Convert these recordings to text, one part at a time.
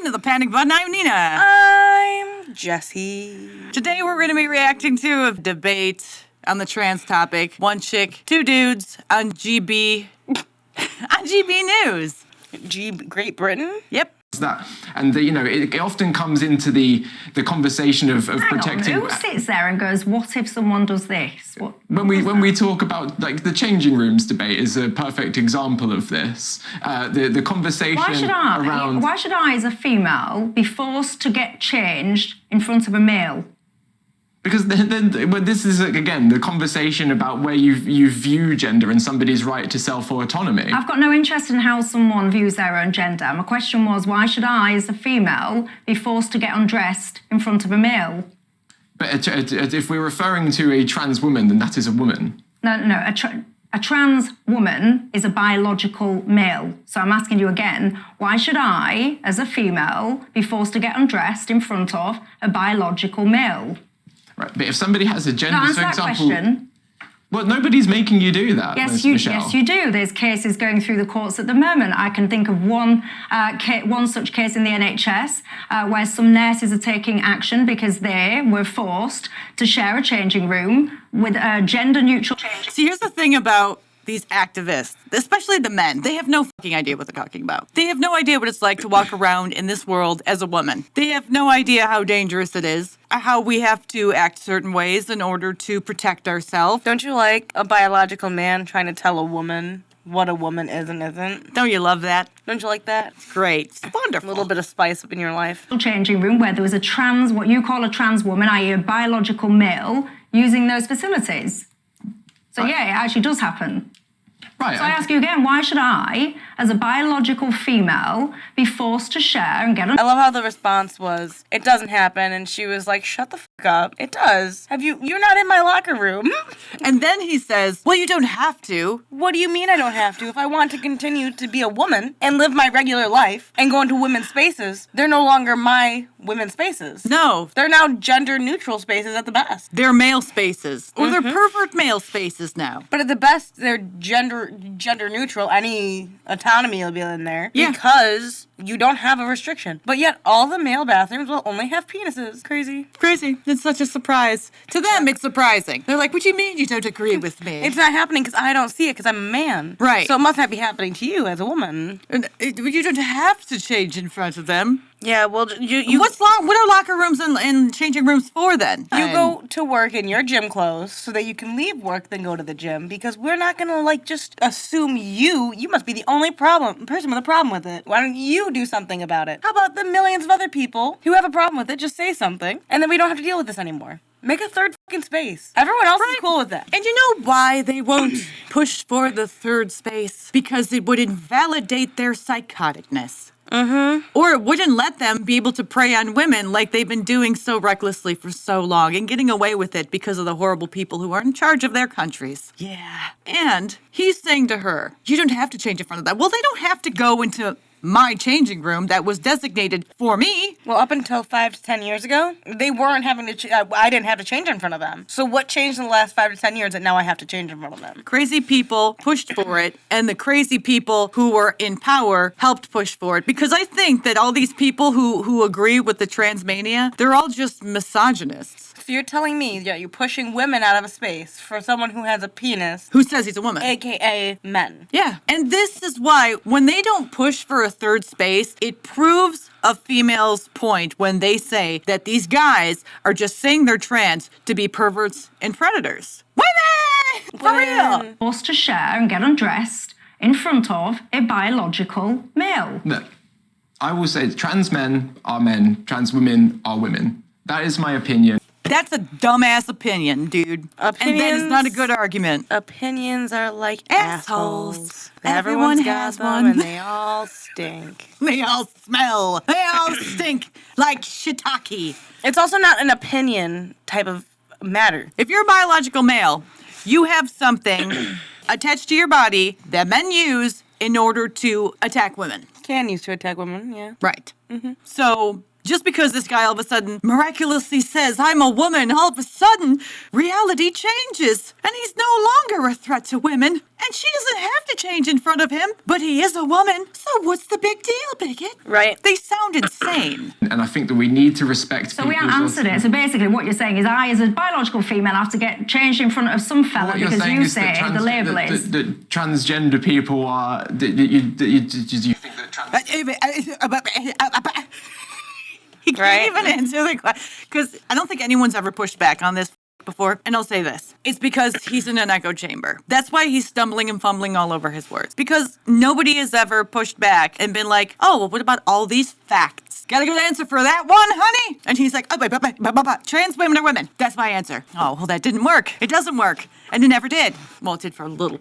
to the Panic Button. I'm Nina. I'm Jessie. Today we're going to be reacting to a debate on the trans topic. One chick, two dudes on GB News. Great Britain? Yep. That and it often comes into the conversation of protecting. Who sits there and goes, "What if someone does this?" When we talk about the changing rooms debate is a perfect example of this. The conversation around why should I, as a female, be forced to get changed in front of a male? Because then this is again the conversation about where you view gender and somebody's right to self-autonomy. I've got no interest in how someone views their own gender. My question was, why should I, as a female, be forced to get undressed in front of a male? But if we're referring to a trans woman, then that is a woman. No. A trans woman is a biological male. So I'm asking you again, why should I, as a female, be forced to get undressed in front of a biological male? Right, but if somebody has a gender, answer for that example, question. Well, nobody's making you do that. Yes, Michelle. you do. There's cases going through the courts at the moment. I can think of one such case in the NHS where some nurses are taking action because they were forced to share a changing room with a gender-neutral change. See, here's the thing about these activists, especially the men. They have no fucking idea what they're talking about. They have no idea what it's like to walk around in this world as a woman. They have no idea how dangerous it is, how we have to act certain ways in order to protect ourselves. Don't you like a biological man trying to tell a woman what a woman is and isn't? Don't you love that? Don't you like that? Great. It's wonderful. A little bit of spice up in your life. Changing room where there was what you call a trans woman, i.e. a biological male, using those facilities. So yeah, it actually does happen. Right. So I ask you again, why should I, as a biological female, be forced to share and get I love how the response was, it doesn't happen, and she was like, shut the fuck up. It does. You're not in my locker room. And then he says, well, you don't have to. What do you mean I don't have to? If I want to continue to be a woman and live my regular life and go into women's spaces, they're no longer my women's spaces. No. They're now gender-neutral spaces at the best. They're male spaces. Or they're pervert male spaces now. But at the best, they're gender neutral. Any autonomy will be in there. Yeah. Because you don't have a restriction. But yet all the male bathrooms will only have penises. Crazy. Crazy. It's such a surprise. To them, it's surprising. They're like, what do you mean you don't agree with me? It's not happening because I don't see it because I'm a man. Right. So it must not be happening to you as a woman. You don't have to change in front of them. Yeah, well, you what are locker rooms and changing rooms for then? You go to work in your gym clothes so that you can leave work then go to the gym, because we're not going to just assume you must be the only person with a problem with it. Why don't you do something about it? How about the millions of other people who have a problem with it? Just say something and then we don't have to deal with this anymore. Make a third fucking space. Everyone else is cool with that. And you know why they won't push for the third space? Because it would invalidate their psychoticness. Or it wouldn't let them be able to prey on women like they've been doing so recklessly for so long and getting away with it because of the horrible people who are in charge of their countries. Yeah. And he's saying to her, you don't have to change in front of that. Well, they don't have to go into my changing room that was designated for me. Well, up until 5 to 10 years ago, they weren't having to, I didn't have to change in front of them. So what changed in the last 5 to 10 years that now I have to change in front of them? Crazy people pushed for it, and the crazy people who were in power helped push for it. Because I think that all these people who agree with the trans mania, they're all just misogynists. So you're telling me that you're pushing women out of a space for someone who has a penis. Who says he's a woman. AKA men. Yeah. And this is why when they don't push for a third space, it proves a female's point when they say that these guys are just saying they're trans to be perverts and predators. Women! For real! Forced to share and get undressed in front of a biological male. Look, I will say trans men are men, trans women are women. That is my opinion. That's a dumbass opinion, dude. And that is not a good argument. Opinions are like assholes. Everyone Everyone has has them one. and they all stink. They all smell. They all stink like shiitake. It's also not an opinion type of matter. If you're a biological male, you have something attached to your body that men use in order to attack women. Can use to attack women, yeah. Right. So Just because this guy all of a sudden miraculously says, I'm a woman, all of a sudden, reality changes. And he's no longer a threat to women. And she doesn't have to change in front of him. But he is a woman. So what's the big deal, bigot? Right. They sound insane. And I think that we need to respect So we haven't answered it. So basically what you're saying is I, as a biological female, have to get changed in front of some fella because you say the label is. That transgender people are... Do you think that trans... He can't even answer the question. Because I don't think anyone's ever pushed back on this before. And I'll say this. It's because he's in an echo chamber. That's why he's stumbling and fumbling all over his words. Because nobody has ever pushed back and been like, oh, well, what about all these facts? Got a good answer for that one, honey? And he's like, trans women are women. That's my answer. Oh, well, that didn't work. It doesn't work. And it never did. Well, it did for a little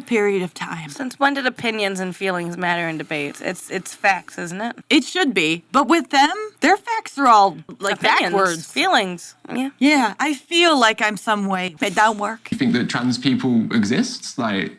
period of time. Since when did opinions and feelings matter in debates? It's facts, isn't it? It should be. But with them, their facts are all like Opinions, backwards. Feelings. Yeah. Yeah, I feel like I'm some way. It don't work. You think that trans people exist? I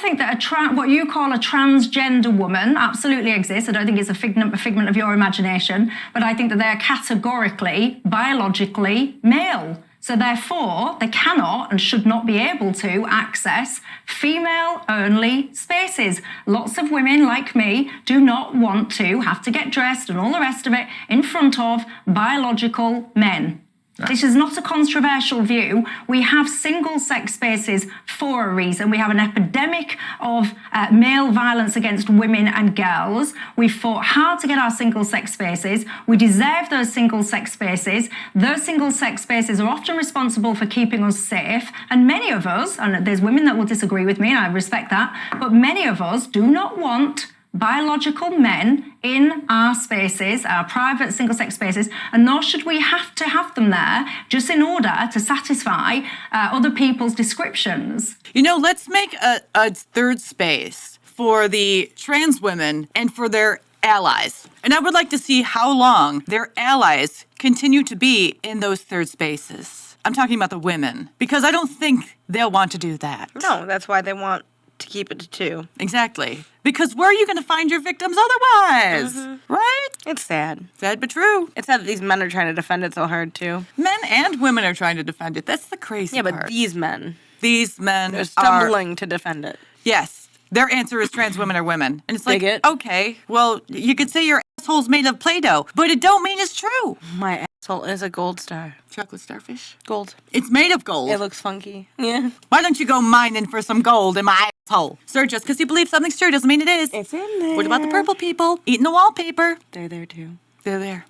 think that what you call a transgender woman absolutely exists. I don't think it's a figment of your imagination, but I think that they're categorically, biologically male. So therefore, they cannot and should not be able to access female-only spaces. Lots of women like me do not want to have to get dressed and all the rest of it in front of biological men. This is not a controversial view. We have single-sex spaces for a reason. We have an epidemic of male violence against women and girls. We fought hard to get our single-sex spaces. We deserve those single-sex spaces. Those single-sex spaces are often responsible for keeping us safe. And many of us, and there's women that will disagree with me, and I respect that, but many of us do not want biological men in our spaces, our private single-sex spaces, and nor should we have to have them there just in order to satisfy other people's descriptions. You know, let's make a third space for the trans women and for their allies. And I would like to see how long their allies continue to be in those third spaces. I'm talking about the women, because I don't think they'll want to do that. No, that's why they want to keep it to 2. Exactly. Because where are you going to find your victims otherwise? Mm-hmm. Right? It's sad. Sad but true. It's sad that these men are trying to defend it so hard, too. Men and women are trying to defend it. That's the crazy part. Yeah, but these men. These men are stumbling to defend it. Yes. Their answer is trans women are women. And it's like, Bigot. Okay, well, you could say your asshole's made of Play-Doh, but it don't mean it's true. My asshole is a gold star. Chocolate starfish? Gold. It's made of gold. It looks funky. Yeah. Why don't you go mining for some gold in my asshole? Sir, just because you believe something's true doesn't mean it is. It's in there. What about the purple people eating the wallpaper? They're there, too. They're there.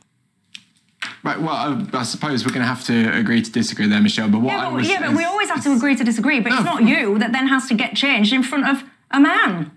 Right, well, I suppose we're going to have to agree to disagree there, Michelle, but what but we always have to agree to disagree, but it's not you that then has to get changed in front of a man.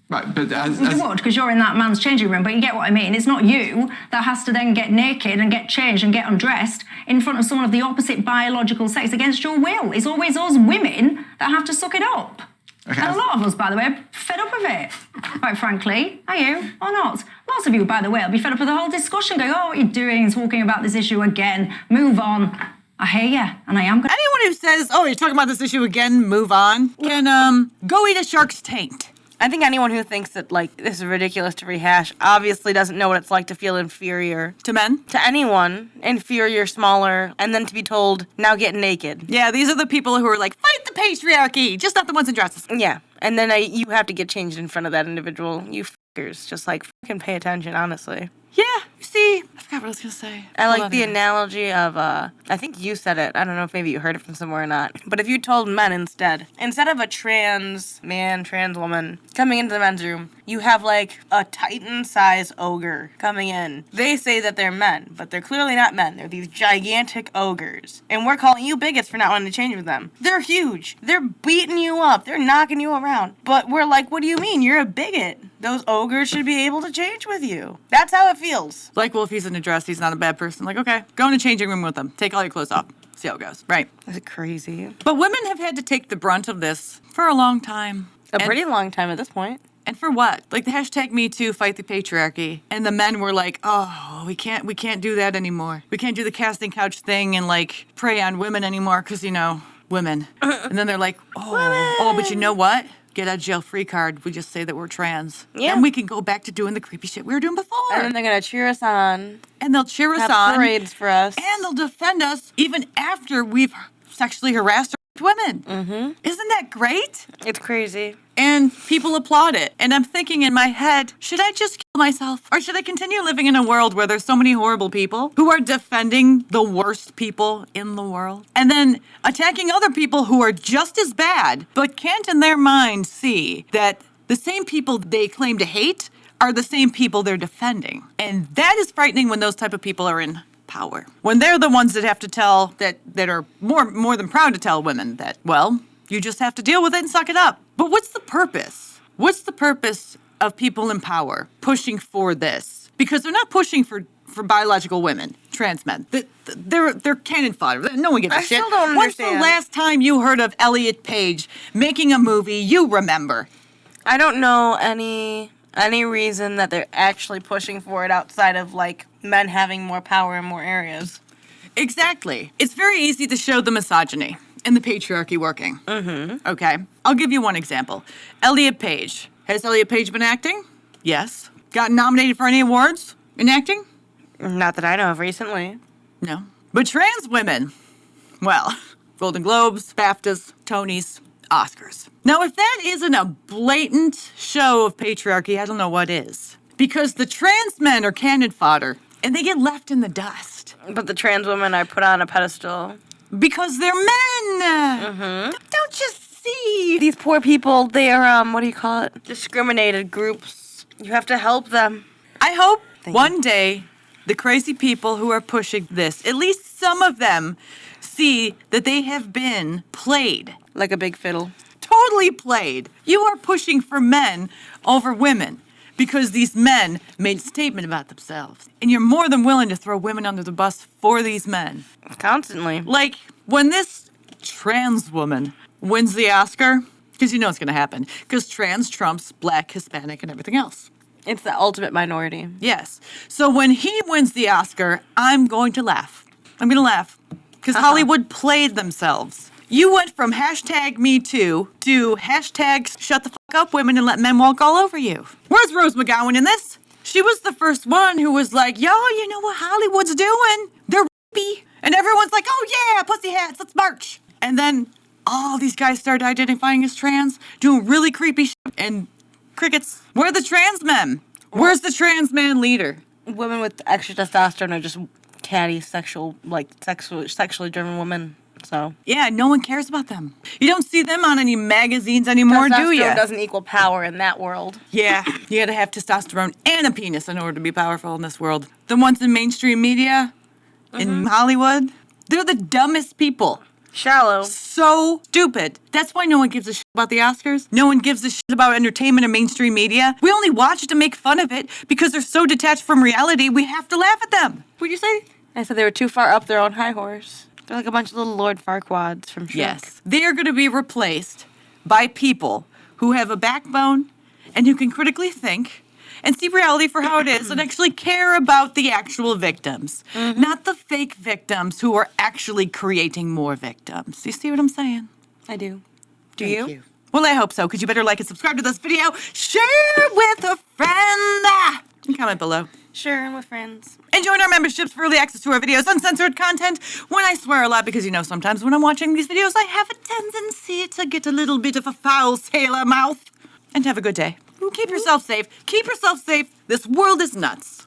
Right, but you would, because you're in that man's changing room, but you get what I mean. It's not you that has to then get naked and get changed and get undressed in front of someone of the opposite biological sex against your will. It's always us women that have to suck it up. Okay. And a lot of us, by the way, are fed up of it, quite frankly. Are you or not? Lots of you, by the way, will be fed up with the whole discussion, going, oh, what are you doing, talking about this issue again? Move on. I hear you, and I am going. Anyone who says, oh, you're talking about this issue again, move on, can go eat a shark's taint. I think anyone who thinks that, this is ridiculous to rehash obviously doesn't know what it's like to feel inferior. To men? To anyone. Inferior, smaller, and then to be told, now get naked. Yeah, these are the people who are like, fight the patriarchy, just not the ones in dresses. Yeah, and then you have to get changed in front of that individual. You fuckers, just, fucking pay attention, honestly. Yeah, see, I forgot what I was going to say. I like the analogy of, I think you said it. I don't know if maybe you heard it from somewhere or not. But if you told men instead of a trans man, trans woman coming into the men's room, you have, a Titan-size ogre coming in. They say that they're men, but they're clearly not men. They're these gigantic ogres. And we're calling you bigots for not wanting to change with them. They're huge. They're beating you up. They're knocking you around. But we're like, what do you mean? You're a bigot. Those ogres should be able to change with you. That's how it feels. Well, if he's in a dress, he's not a bad person. Okay, go in a changing room with him. Take all your clothes off. See how it goes. Right. That's crazy. But women have had to take the brunt of this for a long time. A pretty long time at this point. And for what? The hashtag #MeToo, fight the patriarchy. And the men were like, oh, we can't do that anymore. We can't do the casting couch thing and prey on women anymore because, women. And then they're like, oh, but you know what? get a jail-free card. We just say that we're trans. Yeah. And we can go back to doing the creepy shit we were doing before. And then they're going to cheer us on. And they'll cheer us have on. parades for us. And they'll defend us even after we've sexually harassed women. Mm-hmm. Isn't that great? It's crazy. And people applaud it. And I'm thinking in my head, should I just kill myself? Or should I continue living in a world where there's so many horrible people who are defending the worst people in the world? And then attacking other people who are just as bad, but can't in their mind see that the same people they claim to hate are the same people they're defending. And that is frightening when those type of people are in power. When they're the ones that have to tell, that are more than proud to tell women that, well, you just have to deal with it and suck it up. But what's the purpose? What's the purpose of people in power pushing for this? Because they're not pushing for biological women, trans men. They're cannon fodder. No one gives a shit. I still don't When's understand. the last time you heard of Elliot Page making a movie you remember? I don't know any reason that they're actually pushing for it outside of, like, men having more power in more areas. Exactly. It's very easy to show the misogyny and the patriarchy working. Mm-hmm. Okay. I'll give you one example. Elliot Page. Has Elliot Page been acting? Yes. Gotten nominated for any awards in acting? Not that I know of recently. No. But trans women, well, Golden Globes, BAFTAs, Tonys, Oscars. Now, if that isn't a blatant show of patriarchy, I don't know what is. Because the trans men are cannon fodder, and they get left in the dust. But the trans women are put on a pedestal. Because they're men! Mm-hmm. Don't you see? These poor people, they are, what do you call it? Discriminated groups. You have to help them. I hope one day the crazy people who are pushing this, at least some of them, see that they have been played. Like a big fiddle. Totally played. You are pushing for men over women because these men made a statement about themselves. And you're more than willing to throw women under the bus for these men. Constantly. Like, when this trans woman wins the Oscar, because you know it's going to happen, because trans trumps black, Hispanic, and everything else. It's the ultimate minority. Yes. So when he wins the Oscar, I'm going to laugh. I'm going to laugh. Because Hollywood played themselves. You went from hashtag Me Too to hashtag shut the fuck up women and let men walk all over you. Where's Rose McGowan in this? She was the first one who was like, yo, you know what Hollywood's doing? They're rapey. And everyone's like, oh yeah, pussy hats, let's march. And then all these guys started identifying as trans, doing really creepy shit, and crickets. Where are the trans men? Where's the trans man leader? Women with extra testosterone are just catty, sexually driven women. So Yeah, no one cares about them. You don't see them on any magazines anymore, do you? testosterone doesn't equal power in that world. Yeah, you gotta have testosterone and a penis in order to be powerful in this world. The ones in mainstream media, in Hollywood, they're the dumbest people. Shallow. So stupid. That's why no one gives a shit about the Oscars. No one gives a shit about entertainment and mainstream media. We only watch it to make fun of it because they're so detached from reality, we have to laugh at them. What'd you say? I said they were too far up their own high horse. They're like a bunch of little Lord Farquads from Shrek. Yes. They are going to be replaced by people who have a backbone and who can critically think and see reality for how it is and actually care about the actual victims, not the fake victims who are actually creating more victims. You see what I'm saying? I do. Do Thank you? Well, I hope so, because you better like and subscribe to this video, share with a friend, and comment below. Sure, with friends. And join our memberships for early access to our videos, uncensored content. When I swear a lot, because you know sometimes when I'm watching these videos, I have a tendency to get a little bit of a foul sailor mouth. And have a good day. And keep yourself safe. Keep yourself safe. This world is nuts.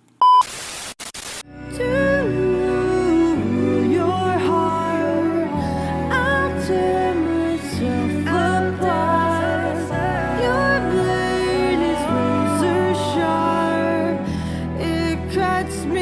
Cuts me